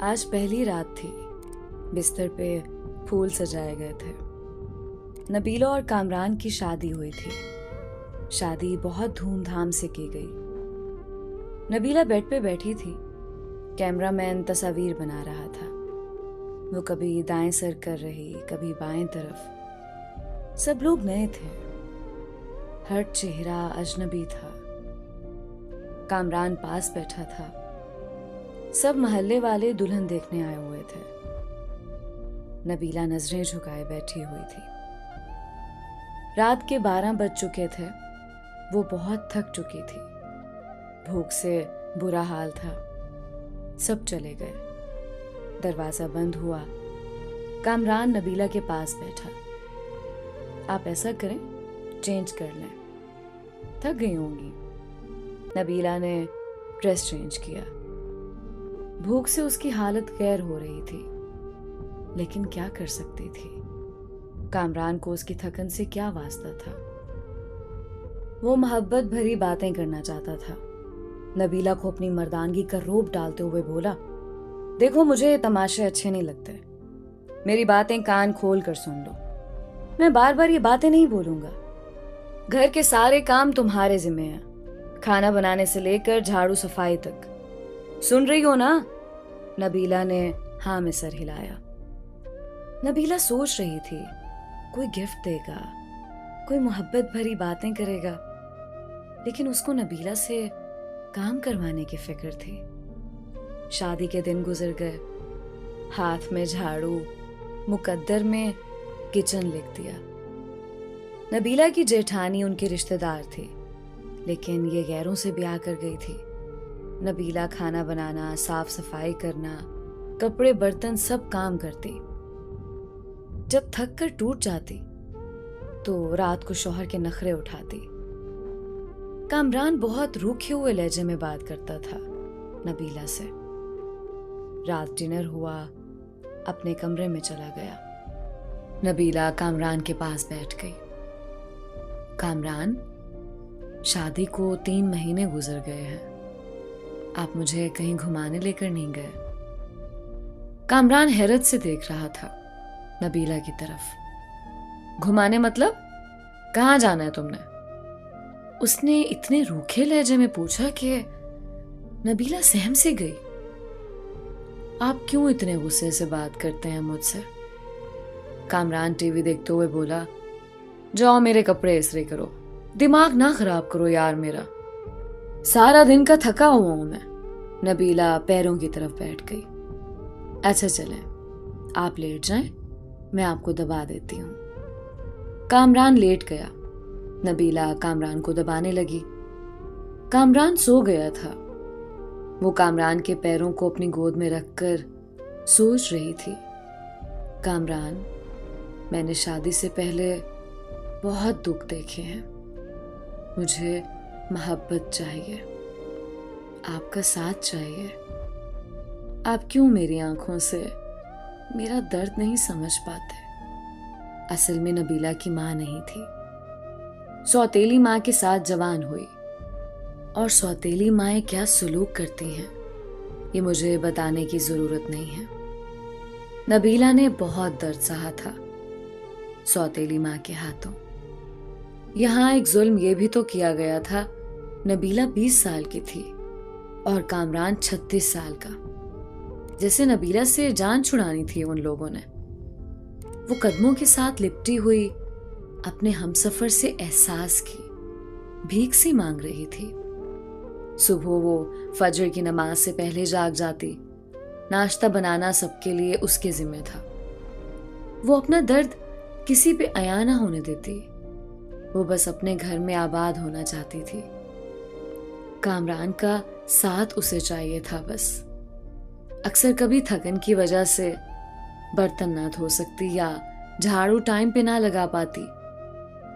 आज पहली रात थी। बिस्तर पे फूल सजाए गए थे। नबीला और कामरान की शादी हुई थी। शादी बहुत धूमधाम से की गई। नबीला बेड पे बैठी थी। कैमरामैन तस्वीर बना रहा था। वो कभी दाएं सर कर रही, कभी बाएं तरफ। सब लोग नए थे। हर चेहरा अजनबी था। कामरान पास बैठा था। सब मोहल्ले वाले दुल्हन देखने आए हुए थे। नबीला नजरें झुकाए बैठी हुई थी। रात के 12 बज चुके थे। वो बहुत थक चुकी थी। भूख से बुरा हाल था। सब चले गए। दरवाजा बंद हुआ। कामरान नबीला के पास बैठा। आप ऐसा करें, चेंज कर लें, थक गई होंगी। नबीला ने ड्रेस चेंज किया। भूख से उसकी हालत गैर हो रही थी, लेकिन क्या कर सकती थी। कामरान को उसकी थकन से क्या वास्ता था। वो मोहब्बत भरी बातें करना चाहता था। नबीला को अपनी मर्दानगी का रोब डालते हुए बोला, देखो, मुझे ये तमाशे अच्छे नहीं लगते। मेरी बातें कान खोल कर सुन लो। मैं बार बार ये बातें नहीं बोलूंगा। घर के सारे काम तुम्हारे जिम्मे हैं, खाना बनाने से लेकर झाड़ू सफाई तक। सुन रही हो ना? नबीला ने हाँ में सर हिलाया। नबीला सोच रही थी, कोई गिफ्ट देगा, कोई मोहब्बत भरी बातें करेगा, लेकिन उसको नबीला से काम करवाने की फिक्र थी। शादी के दिन गुजर गए। हाथ में झाड़ू, मुकद्दर में किचन लिख दिया। नबीला की जेठानी उनके रिश्तेदार थी, लेकिन ये गैरों से ब्याह कर गई थी। नबीला खाना बनाना, साफ सफाई करना, कपड़े बर्तन सब काम करती। जब थक कर टूट जाती तो रात को शौहर के नखरे उठाती। कामरान बहुत रूखे हुए लहजे में बात करता था नबीला से। रात डिनर हुआ, अपने कमरे में चला गया। नबीला कामरान के पास बैठ गई। कामरान, शादी को 3 महीने गुजर गए हैं। आप मुझे कहीं घुमाने लेकर नहीं गए। कामरान हैरत से देख रहा था नबीला की तरफ। घुमाने मतलब? कहाँ जाना है तुमने? उसने इतने रूखे लहजे में पूछा कि नबीला सहम से गई। आप क्यों इतने गुस्से से बात करते हैं मुझसे? कामरान टीवी देखते हुए बोला, जाओ मेरे कपड़े इस्त्री करो। दिमाग ना खराब करो यार मेरा। सारा दिन का थका हुआ हूं मैं। नबीला पैरों की तरफ बैठ गई। अच्छा चलें, आप लेट जाएं, मैं आपको दबा देती हूँ। कामरान लेट गया। नबीला कामरान को दबाने लगी। कामरान सो गया था। वो कामरान के पैरों को अपनी गोद में रखकर सोच रही थी, कामरान, मैंने शादी से पहले बहुत दुख देखे हैं। मुझे मोहब्बत चाहिए, आपका साथ चाहिए। आप क्यों मेरी आंखों से मेरा दर्द नहीं समझ पाते? असल में नबीला की माँ नहीं थी। सौतेली माँ के साथ जवान हुई, और सौतेली माएँ क्या सुलूक करती हैं ये मुझे बताने की जरूरत नहीं है। नबीला ने बहुत दर्द सहा था सौतेली माँ के हाथों। यहाँ एक जुल्म ये भी तो किया गया था, नबीला 20 साल की थी और कामरान 36 साल का। जैसे नबीला से जान छुड़ानी थी उन लोगों ने। वो कदमों के साथ लिपटी हुई अपने हमसफर से एहसास की, भीख सी मांग रही थी। सुबह वो फजर की नमाज से पहले जाग जाती। नाश्ता बनाना सबके लिए उसके जिम्मे था। वो अपना दर्द किसी पे अया ना होने देती। वो बस अपने घर में आबाद होना चाहती थी। कामरान का साथ उसे चाहिए था बस। अक्सर कभी थकन की वजह से बर्तन ना धो सकती या झाड़ू टाइम पे ना लगा पाती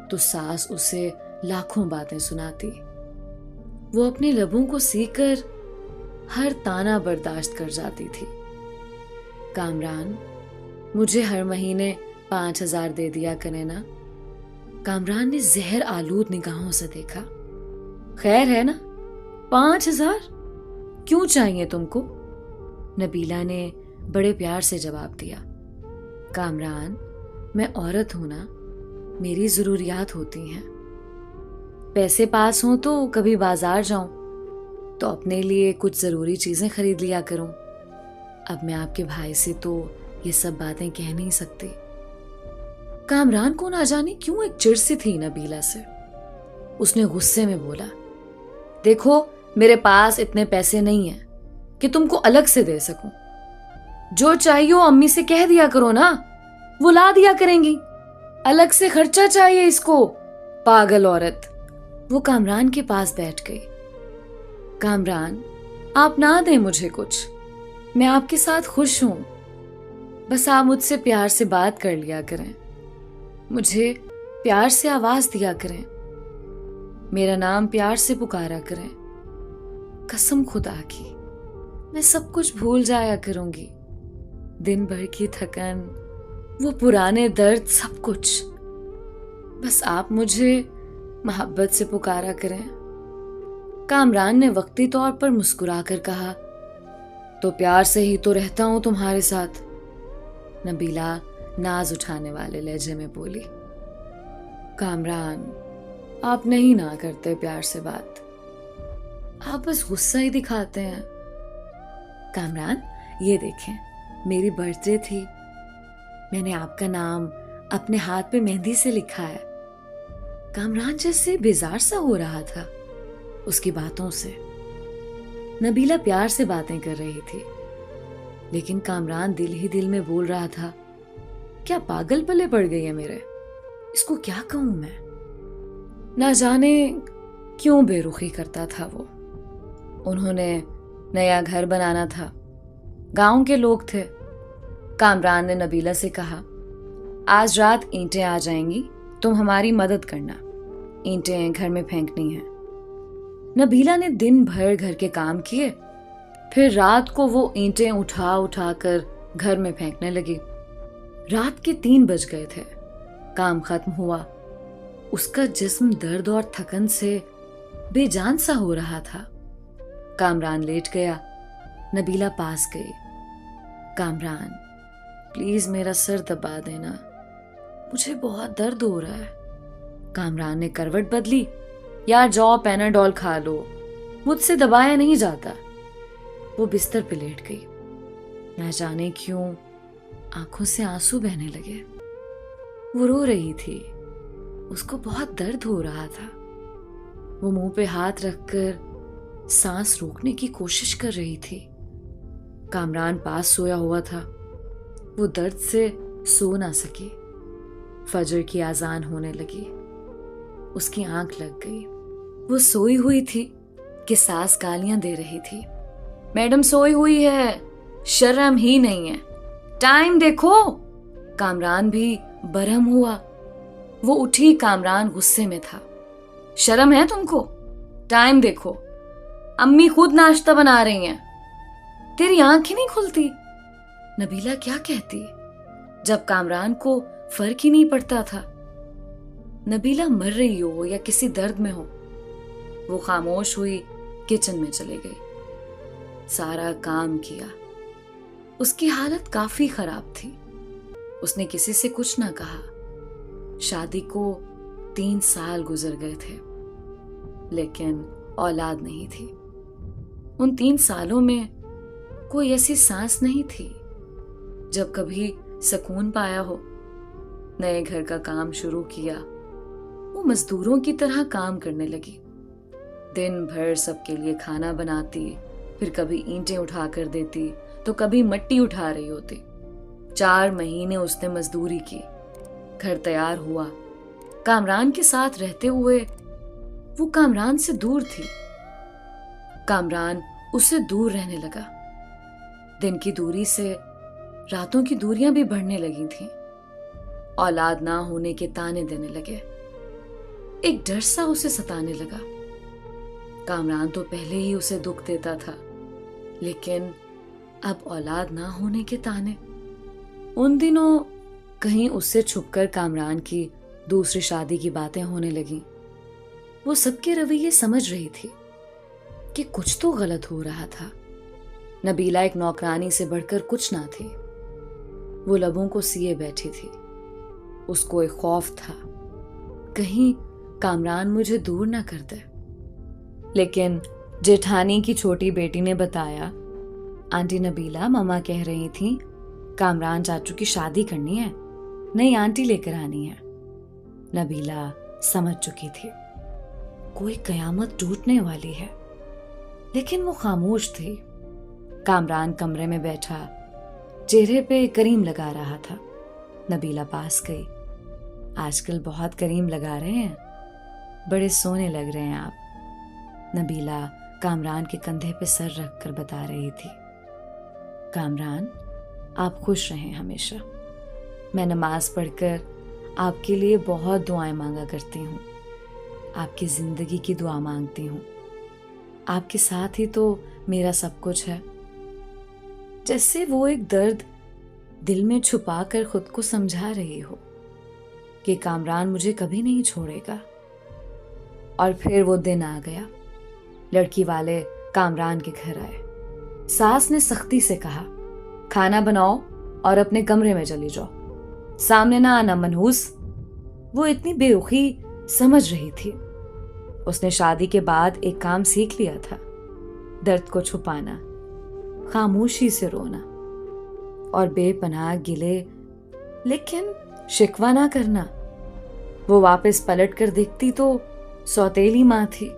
तो सास उसे लाखों बातें सुनाती। वो अपने लबों को सीकर हर ताना बर्दाश्त कर जाती थी। कामरान, मुझे हर महीने 5,000 दे दिया करें ना। कामरान ने जहर आलूद निगाहों से देखा। खैर है ना, 5,000 क्यों चाहिए तुमको? नबीला ने बड़े प्यार से जवाब दिया, कामरान, मैं औरत हूं ना, मेरी जरूरियात होती हैं। पैसे पास हों तो कभी बाजार जाऊं तो अपने लिए कुछ जरूरी चीजें खरीद लिया करूं। अब मैं आपके भाई से तो ये सब बातें कह नहीं सकती। कामरान को ना जाने क्यों एक चिढ़ सी थी नबीला से। उसने गुस्से में बोला, देखो मेरे पास इतने पैसे नहीं हैं कि तुमको अलग से दे सकूं। जो चाहिए अम्मी से कह दिया करो ना, वो ला दिया करेंगी। अलग से खर्चा चाहिए इसको, पागल औरत। वो कामरान के पास बैठ गई। कामरान, आप ना दें मुझे कुछ, मैं आपके साथ खुश हूं। बस आप मुझसे प्यार से बात कर लिया करें, मुझे प्यार से आवाज दिया करें, मेरा नाम प्यार से पुकारा करें। कसम खुदा की, मैं सब कुछ भूल जाया करूंगी। दिन भर की थकन, वो पुराने दर्द, सब कुछ। बस आप मुझे मोहब्बत से पुकारा करें। कामरान ने वक्ती तौर पर मुस्कुराकर कहा, तो प्यार से ही तो रहता हूं तुम्हारे साथ। नबीला नाज उठाने वाले लहजे में बोली, कामरान, आप नहीं ना करते प्यार से बात, आप बस गुस्सा ही दिखाते हैं। कामरान, ये देखें, मेरी बर्थडे थी, मैंने आपका नाम अपने हाथ पे मेहंदी से लिखा है। कामरान जैसे बेजार सा हो रहा था उसकी बातों से। नबीला प्यार से बातें कर रही थी, लेकिन कामरान दिल ही दिल में बोल रहा था, क्या पागल पले पड़ गई है मेरे, इसको क्या कहूं मैं। ना जाने क्यों बेरुखी करता था वो। उन्होंने नया घर बनाना था, गांव के लोग थे। कामरान ने नबीला से कहा, आज रात ईंटें आ जाएंगी, तुम हमारी मदद करना, ईंटें घर में फेंकनी है। नबीला ने दिन भर घर के काम किए, फिर रात को वो ईंटें उठा उठा कर घर में फेंकने लगी। रात के 3 बज गए थे। काम खत्म हुआ। उसका जिस्म दर्द और थकन से बेजान सा हो रहा था। कामरान लेट गया। नबीला पास गई। कामरान, प्लीज मेरा सर दबा देना, मुझे बहुत दर्द हो रहा है। कामरान ने करवट बदली। यार जाओ पैनाडॉल खा लो, मुझसे दबाया नहीं जाता। वो बिस्तर पे लेट गई। न जाने क्यों आंखों से आंसू बहने लगे। वो रो रही थी, उसको बहुत दर्द हो रहा था। वो मुंह पे हाथ रखकर सांस रोकने की कोशिश कर रही थी। कामरान पास सोया हुआ था। वो दर्द से सो ना सकी। फजर की आजान होने लगी। उसकी आंख लग गई। वो सोई हुई थी कि सास गालियां दे रही थी। मैडम सोई हुई है, शर्म ही नहीं है, टाइम देखो। कामरान भी बरहम हुआ। वो उठी। कामरान गुस्से में था। शर्म है तुमको? टाइम देखो, अम्मी खुद नाश्ता बना रही हैं, तेरी आंख ही नहीं खुलती। नबीला क्या कहती जब कामरान को फर्क ही नहीं पड़ता था। नबीला मर रही हो या किसी दर्द में हो। वो खामोश हुई, किचन में चले गई। सारा काम किया। उसकी हालत काफी खराब थी। उसने किसी से कुछ ना कहा। शादी को 3 साल गुजर गए थे, लेकिन औलाद नहीं थी। उन 3 सालों में कोई ऐसी सांस नहीं थी जब कभी सुकून पाया हो। नए घर का काम शुरू किया। वो मजदूरों की तरह काम करने लगी। दिन भर सबके लिए खाना बनाती, फिर कभी ईंटें उठा कर देती तो कभी मिट्टी उठा रही होती। 4 महीने उसने मजदूरी की। घर तैयार हुआ। कामरान के साथ रहते हुए वो कामरान से दूर थी। कामरान उससे दूर रहने लगा। दिन की दूरी से रातों की दूरियां भी बढ़ने लगी थीं। औलाद ना होने के ताने देने लगे। एक डर सा उसे सताने लगा। कामरान तो पहले ही उसे दुख देता था, लेकिन अब औलाद ना होने के ताने। उन दिनों कहीं उससे छुपकर कामरान की दूसरी शादी की बातें होने लगी। वो सबके रवैये समझ रही थी कि कुछ तो गलत हो रहा था। नबीला एक नौकरानी से बढ़कर कुछ ना थी। वो लबों को सिए बैठी थी। उसको एक खौफ था, कहीं कामरान मुझे दूर ना कर दे। लेकिन जेठानी की छोटी बेटी ने बताया, आंटी नबीला मम्मा कह रही थी कामरान चाचू की शादी करनी है, नई आंटी लेकर आनी है। नबीला समझ चुकी थी कोई कयामत टूटने वाली है, लेकिन वो खामोश थी। कामरान कमरे में बैठा चेहरे पे करीम लगा रहा था। नबीला पास गई। आजकल बहुत करीम लगा रहे हैं, बड़े सोने लग रहे हैं आप। नबीला कामरान के कंधे पे सर रख कर बता रही थी, कामरान आप खुश रहें हमेशा। मैं नमाज पढ़कर आपके लिए बहुत दुआएं मांगा करती हूँ, आपकी जिंदगी की दुआ मांगती हूँ। आपके साथ ही तो मेरा सब कुछ है। जैसे वो एक दर्द दिल में छुपा कर खुद को समझा रही हो कि कामरान मुझे कभी नहीं छोड़ेगा। और फिर वो दिन आ गया। लड़की वाले कामरान के घर आए। सास ने सख्ती से कहा, खाना बनाओ और अपने कमरे में चली जाओ, सामने ना आना मनहूस। वो इतनी बेरुखी समझ रही थी। उसने शादी के बाद एक काम सीख लिया था, दर्द को छुपाना, खामोशी से रोना और बेपनाह गिले लेकिन शिकवा ना करना। वो वापस पलट कर देखती तो सौतेली माँ थी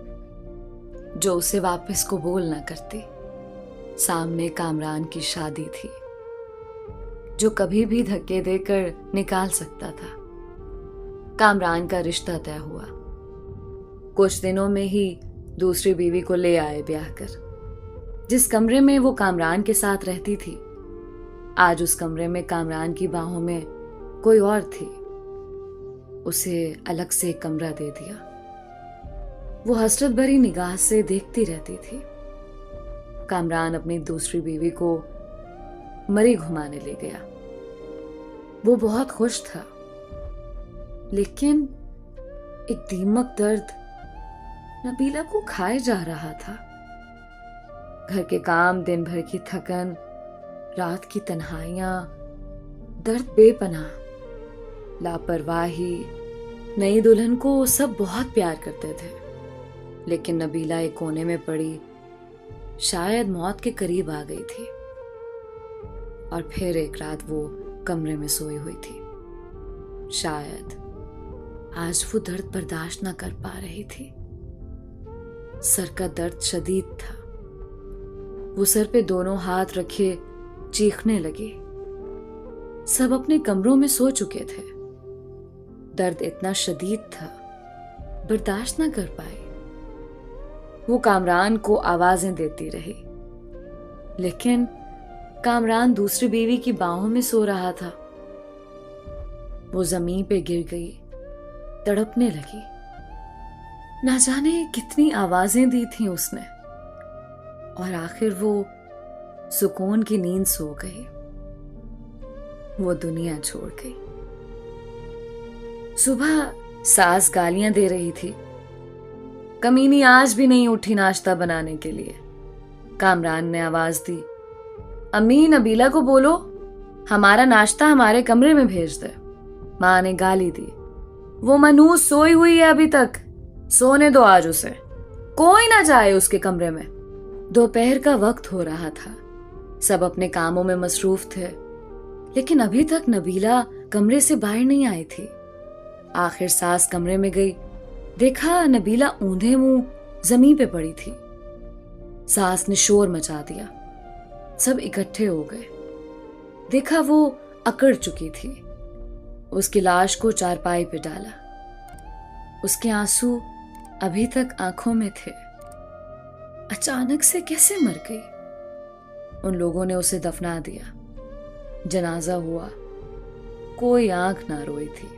जो उसे वापस कबूल ना करती। सामने कामरान की शादी थी जो कभी भी धक्के देकर निकाल सकता था। कामरान का रिश्ता तय हुआ। कुछ दिनों में ही दूसरी बीवी को ले आए ब्याह कर। जिस कमरे में वो कामरान के साथ रहती थी, आज उस कमरे में कामरान की बाहों में कोई और थी। उसे अलग से एक कमरा दे दिया। वो हसरत भरी निगाह से देखती रहती थी। कामरान अपनी दूसरी बीवी को मरी घुमाने ले गया। वो बहुत खुश था, लेकिन एक दीमक दर्द नबीला को खाए जा रहा था। घर के काम, दिन भर की थकन, रात की तन्हाइयां, दर्द बेपनाह, लापरवाही। नई दुल्हन को सब बहुत प्यार करते थे, लेकिन नबीला एक कोने में पड़ी शायद मौत के करीब आ गई थी। और फिर एक रात वो कमरे में सोई हुई थी। शायद आज वो दर्द बर्दाश्त न कर पा रही थी। सर का दर्द शदीद था। वो सर पे दोनों हाथ रखे चीखने लगी। सब अपने कमरों में सो चुके थे। दर्द इतना शदीद था, बर्दाश्त न कर पाई। वो कामरान को आवाजें देती रही, लेकिन कामरान दूसरी बीवी की बाहों में सो रहा था। वो जमीन पे गिर गई, तड़पने लगी। ना जाने कितनी आवाजें दी थी उसने, और आखिर वो सुकून की नींद सो गई। वो दुनिया छोड़ गई। सुबह सास गालियां दे रही थी, कमीनी आज भी नहीं उठी नाश्ता बनाने के लिए। कामरान ने आवाज दी, अम्मी नबीला को बोलो हमारा नाश्ता हमारे कमरे में भेज दे। माँ ने गाली दी, वो मनूस सोई हुई है अभी तक, सोने दो आज उसे, कोई ना जाए उसके कमरे में। दोपहर का वक्त हो रहा था। सब अपने कामों में मसरूफ थे, लेकिन अभी तक नबीला कमरे से बाहर नहीं आई थी। आखिर सास कमरे में गई, देखा नबीला ऊंधे मुंह जमीन पे पड़ी थी। सास ने शोर मचा दिया। सब इकट्ठे हो गए। देखा वो अकड़ चुकी थी। उसकी लाश को चारपाई पे डाला। उसके आंसू अभी तक आंखों में थे। अचानक से कैसे मर गई? उन लोगों ने उसे दफना दिया। जनाजा हुआ, कोई आंख ना रोई थी।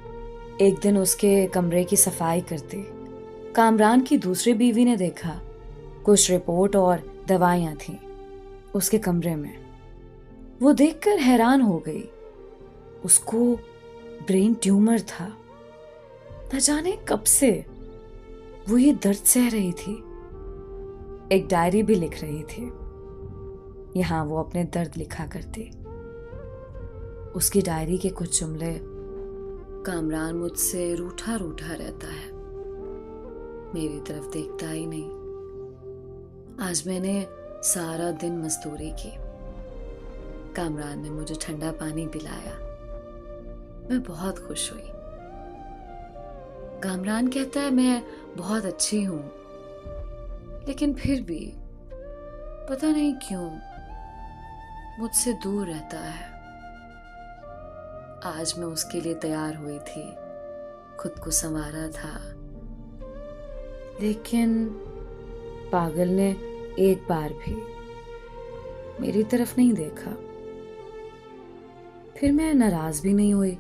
एक दिन उसके कमरे की सफाई करते कामरान की दूसरी बीवी ने देखा कुछ रिपोर्ट और दवाइयां थीं उसके कमरे में। वो देखकर हैरान हो गई। उसको ब्रेन ट्यूमर था। न जाने कब से वो ये दर्द सह रही थी। एक डायरी भी लिख रही थी। यहाँ वो अपने दर्द लिखा करती। उसकी डायरी के कुछ जुमले, कामरान मुझसे रूठा रूठा रहता है, मेरी तरफ देखता ही नहीं। आज मैंने सारा दिन मजदूरी की, कामरान ने मुझे ठंडा पानी पिलाया, मैं बहुत खुश हुई। कामरान कहता है मैं बहुत अच्छी हूं, लेकिन फिर भी पता नहीं क्यों मुझसे दूर रहता है। आज मैं उसके लिए तैयार हुई थी, खुद को संवारा था, लेकिन पागल ने एक बार भी मेरी तरफ नहीं देखा। फिर मैं नाराज भी नहीं हुई।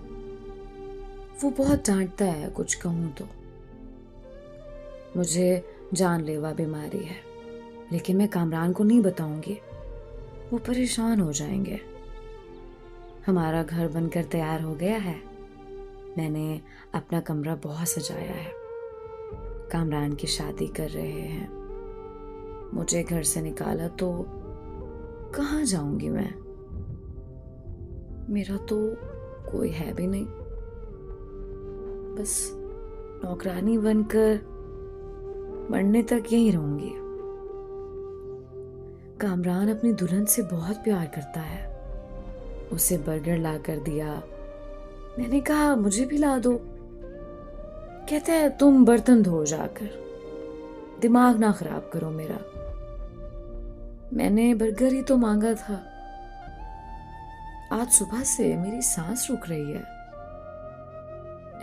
वो बहुत डांटता है कुछ कहूं तो। मुझे जानलेवा बीमारी है, लेकिन मैं कामरान को नहीं बताऊंगी, वो परेशान हो जाएंगे। हमारा घर बनकर तैयार हो गया है, मैंने अपना कमरा बहुत सजाया है। कामरान की शादी कर रहे हैं, मुझे घर से निकाला तो कहाँ जाऊंगी मैं? मेरा तो कोई है भी नहीं, बस नौकरानी बनकर मरने तक यहीं रहूंगी। कामरान अपनी दुल्हन से बहुत प्यार करता है। उसे बर्गर ला कर दिया, मैंने कहा मुझे भी ला दो। कहता है तुम बर्तन धो जाकर, दिमाग ना खराब करो मेरा। मैंने बर्गर ही तो मांगा था। आज सुबह से मेरी सांस रुक रही है,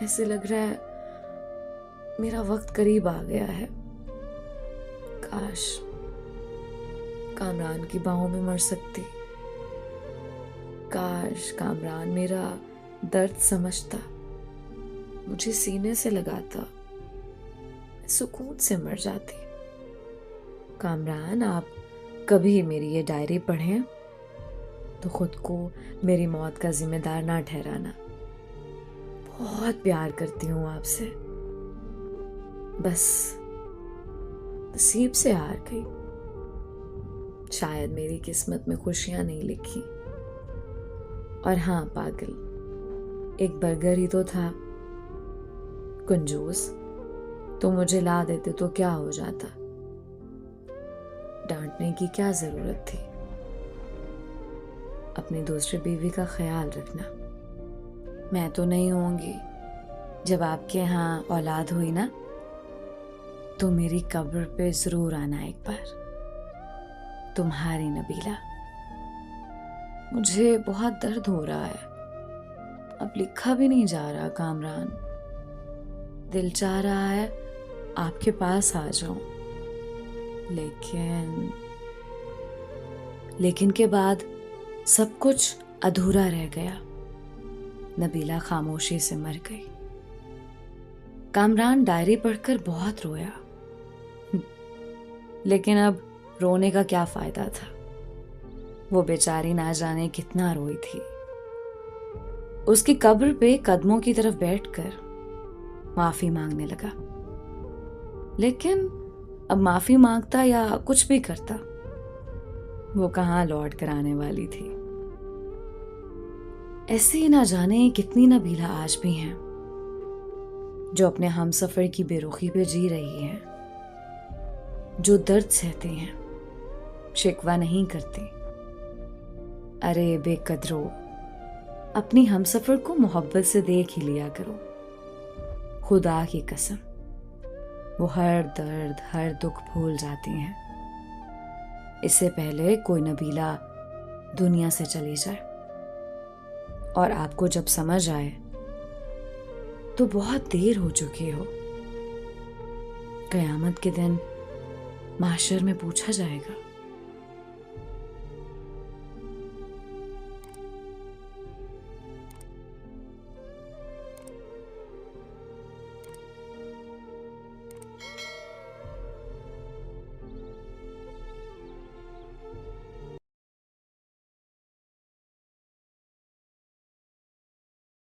ऐसे लग रहा है मेरा वक्त करीब आ गया है। काश कामरान की बाहों में मर सकती, काश कामरान मेरा दर्द समझता, मुझे सीने से लगाता, मैं सुकून से मर जाती। कामरान आप कभी मेरी ये डायरी पढ़ें तो खुद को मेरी मौत का जिम्मेदार ना ठहराना। बहुत प्यार करती हूँ आपसे, बस नसीब से हार गई। शायद मेरी किस्मत में खुशियां नहीं लिखी। और हाँ पागल, एक बर्गर ही तो था। कंजूस, तो मुझे ला देते तो क्या हो जाता? डांटने की क्या जरूरत थी? अपनी दूसरी बीवी का ख्याल रखना। मैं तो नहीं होंगी, जब आपके यहाँ औलाद हुई ना तो मेरी कब्र पे जरूर आना एक बार। तुम्हारी नबीला। मुझे बहुत दर्द हो रहा है, अब लिखा भी नहीं जा रहा कामरान। दिल चाह रहा है आपके पास आ जाऊं, लेकिन के बाद सब कुछ अधूरा रह गया। नबीला खामोशी से मर गई। कामरान डायरी पढ़कर बहुत रोया, लेकिन अब रोने का क्या फायदा था? वो बेचारी ना जाने कितना रोई थी। उसकी कब्र पे कदमों की तरफ बैठकर माफी मांगने लगा, लेकिन अब माफी मांगता या कुछ भी करता, वो कहाँ लौट कर आने वाली थी। ऐसे ही ना जाने कितनी नबीला आज भी हैं जो अपने हमसफर की बेरुखी पे जी रही हैं, जो दर्द सहते हैं, शिकवा नहीं करते। अरे बेकदरो, अपनी हमसफर को मोहब्बत से देख ही लिया करो। खुदा की कसम, वो हर दर्द हर दुख भूल जाती हैं, इससे पहले कोई नबीला दुनिया से चली जाए। और आपको जब समझ आए तो बहुत देर हो चुकी हो। कयामत के दिन माशर में पूछा जाएगा,